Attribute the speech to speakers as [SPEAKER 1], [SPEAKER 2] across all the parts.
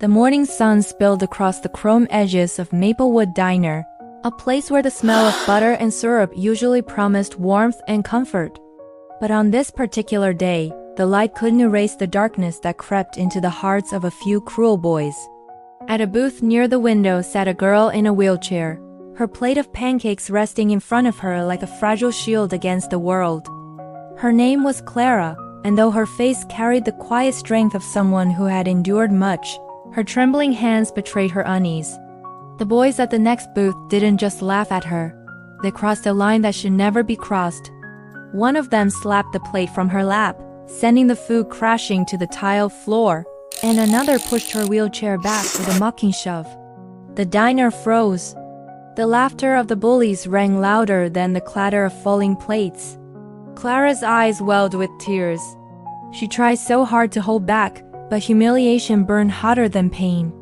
[SPEAKER 1] The morning sun spilled across the chrome edges of Maplewood Diner, a place where the smell of butter and syrup usually promised warmth and comfort. But on this particular day, the light couldn't erase the darkness that crept into the hearts of a few cruel boys. At a booth near the window sat a girl in a wheelchair, her plate of pancakes resting in front of her like a fragile shield against the world. Her name was Clara, and though her face carried the quiet strength of someone who had endured much, her trembling hands betrayed her unease. The boys at the next booth didn't just laugh at her. They crossed a line that should never be crossed. One of them slapped the plate from her lap, sending the food crashing to the tile floor, and another pushed her wheelchair back with a mocking shove. The diner froze. The laughter of the bullies rang louder than the clatter of falling plates. Clara's eyes welled with tears. She tried so hard to hold back, but humiliation burned hotter than pain.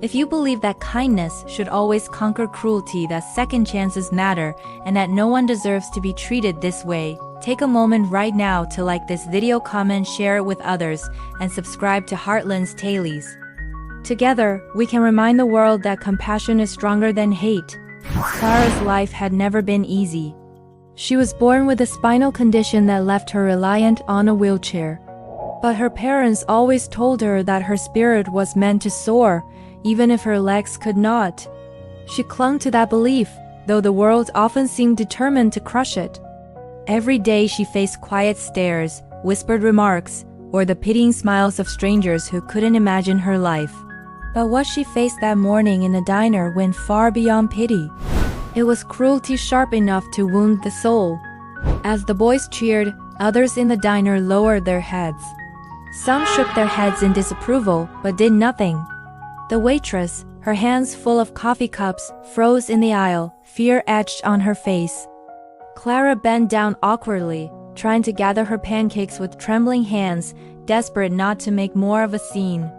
[SPEAKER 1] If you believe that kindness should always conquer cruelty, that second chances matter, and that no one deserves to be treated this way, take a moment right now to like this video, comment, share it with others, and subscribe to Heartland's Tailies. Together, we can remind the world that compassion is stronger than hate. Clara's life had never been easy. She was born with a spinal condition that left her reliant on a wheelchair. But her parents always told her that her spirit was meant to soar, even if her legs could not. She clung to that belief, though the world often seemed determined to crush it. Every day she faced quiet stares, whispered remarks, or the pitying smiles of strangers who couldn't imagine her life. But what she faced that morning in the diner went far beyond pity. It was cruelty sharp enough to wound the soul. As the boys cheered, others in the diner lowered their heads. Some shook their heads in disapproval, but did nothing. The waitress, her hands full of coffee cups, froze in the aisle, fear etched on her face. Clara bent down awkwardly, trying to gather her pancakes with trembling hands, desperate not to make more of a scene.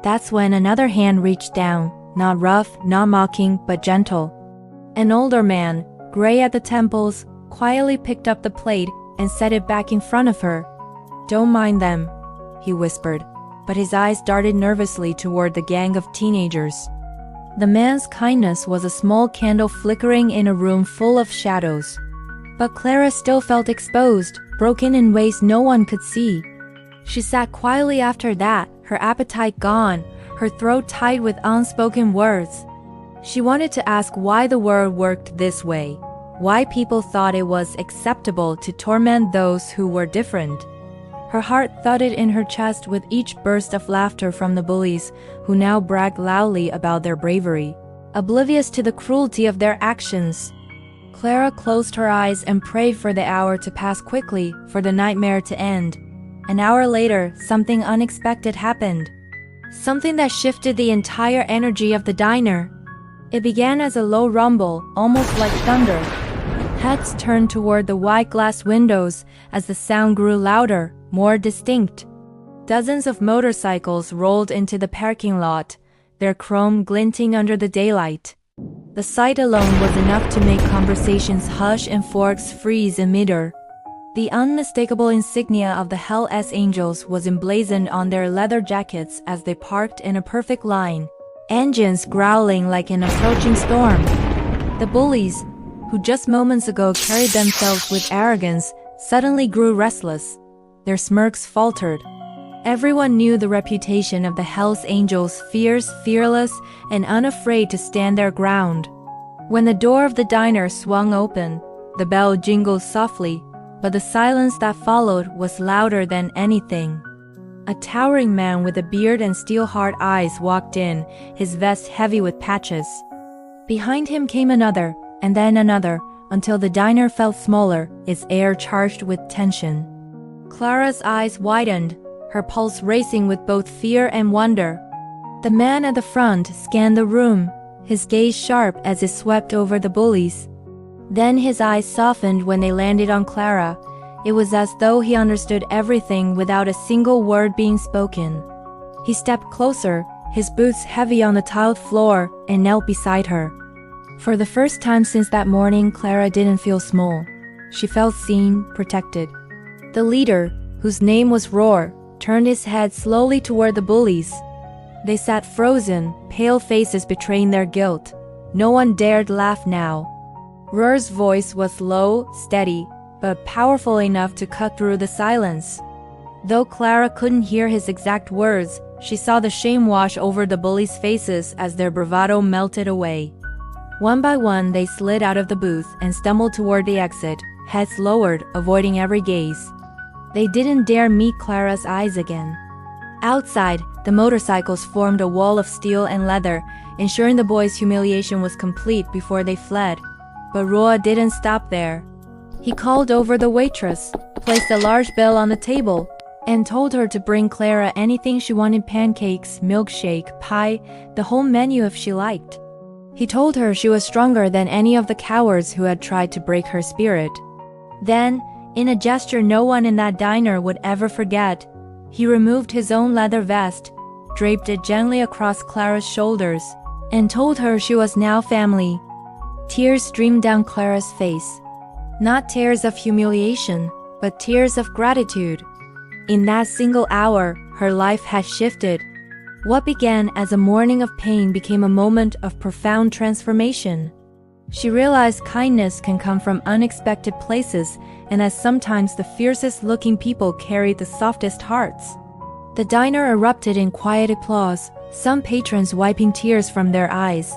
[SPEAKER 1] That's when another hand reached down, not rough, not mocking, but gentle. An older man, gray at the temples, quietly picked up the plate and set it back in front of her. "Don't mind them," he whispered, but his eyes darted nervously toward the gang of teenagers. The man's kindness was a small candle flickering in a room full of shadows. But Clara still felt exposed, broken in ways no one could see. She sat quietly after that, her appetite gone, her throat tied with unspoken words. She wanted to ask why the world worked this way, why people thought it was acceptable to torment those who were different. Her heart thudded in her chest with each burst of laughter from the bullies, who now bragged loudly about their bravery, oblivious to the cruelty of their actions. Clara closed her eyes and prayed for the hour to pass quickly, for the nightmare to end. An hour later, something unexpected happened. Something that shifted the entire energy of the diner. It began as a low rumble, almost like thunder. Heads turned toward the wide glass windows as the sound grew louder, more distinct. Dozens of motorcycles rolled into the parking lot, their chrome glinting under the daylight. The sight alone was enough to make conversations hush and forks freeze in midair. The unmistakable insignia of the Hells Angels was emblazoned on their leather jackets as they parked in a perfect line, engines growling like an approaching storm. The bullies, who just moments ago carried themselves with arrogance, suddenly grew restless. Their smirks faltered. Everyone knew the reputation of the Hells Angels: fierce, fearless, and unafraid to stand their ground. When the door of the diner swung open, the bell jingled softly, but the silence that followed was louder than anything. A towering man with a beard and steel-hard eyes walked in, his vest heavy with patches. Behind him came another, and then another, until the diner felt smaller, its air charged with tension. Clara's eyes widened, her pulse racing with both fear and wonder. The man at the front scanned the room, his gaze sharp as it swept over the bullies. Then his eyes softened when they landed on Clara. It was as though he understood everything without a single word being spoken. He stepped closer, his boots heavy on the tiled floor, and knelt beside her. For the first time since that morning, Clara didn't feel small. She felt seen, protected. The leader, whose name was Roar, turned his head slowly toward the bullies. They sat frozen, pale faces betraying their guilt. No one dared laugh now. Ruer's voice was low, steady, but powerful enough to cut through the silence. Though Clara couldn't hear his exact words, she saw the shame wash over the bullies' faces as their bravado melted away. One by one, they slid out of the booth and stumbled toward the exit, heads lowered, avoiding every gaze. They didn't dare meet Clara's eyes again. Outside, the motorcycles formed a wall of steel and leather, ensuring the boys' humiliation was complete before they fled. But Ruer didn't stop there. He called over the waitress, placed a large bill on the table, and told her to bring Clara anything she wanted: pancakes, milkshake, pie, the whole menu if she liked. He told her she was stronger than any of the cowards who had tried to break her spirit. Then, in a gesture no one in that diner would ever forget, he removed his own leather vest, draped it gently across Clara's shoulders, and told her she was now family. Tears streamed down Clara's face. Not tears of humiliation, but tears of gratitude. In that single hour, her life had shifted. What began as a morning of pain became a moment of profound transformation. She realized kindness can come from unexpected places, and as sometimes the fiercest-looking people carry the softest hearts. The diner erupted in quiet applause, some patrons wiping tears from their eyes.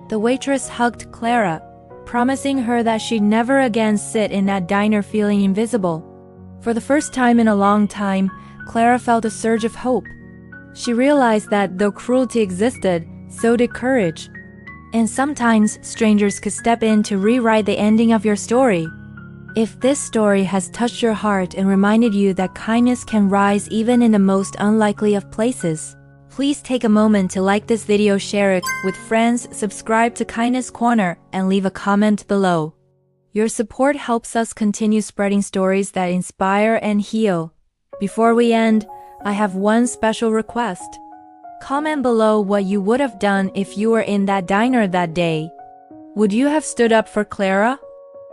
[SPEAKER 1] The waitress hugged Clara, promising her that she'd never again sit in that diner feeling invisible. For the first time in a long time, Clara felt a surge of hope. She realized that though cruelty existed, so did courage. And sometimes strangers could step in to rewrite the ending of your story. If this story has touched your heart and reminded you that kindness can rise even in the most unlikely of places, please take a moment to like this video, share it with friends, subscribe to Kindness Corner, and leave a comment below. Your support helps us continue spreading stories that inspire and heal. Before we end, I have one special request. Comment below what you would have done if you were in that diner that day. Would you have stood up for Clara?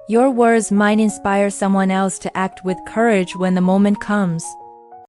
[SPEAKER 1] Your words might inspire someone else to act with courage when the moment comes.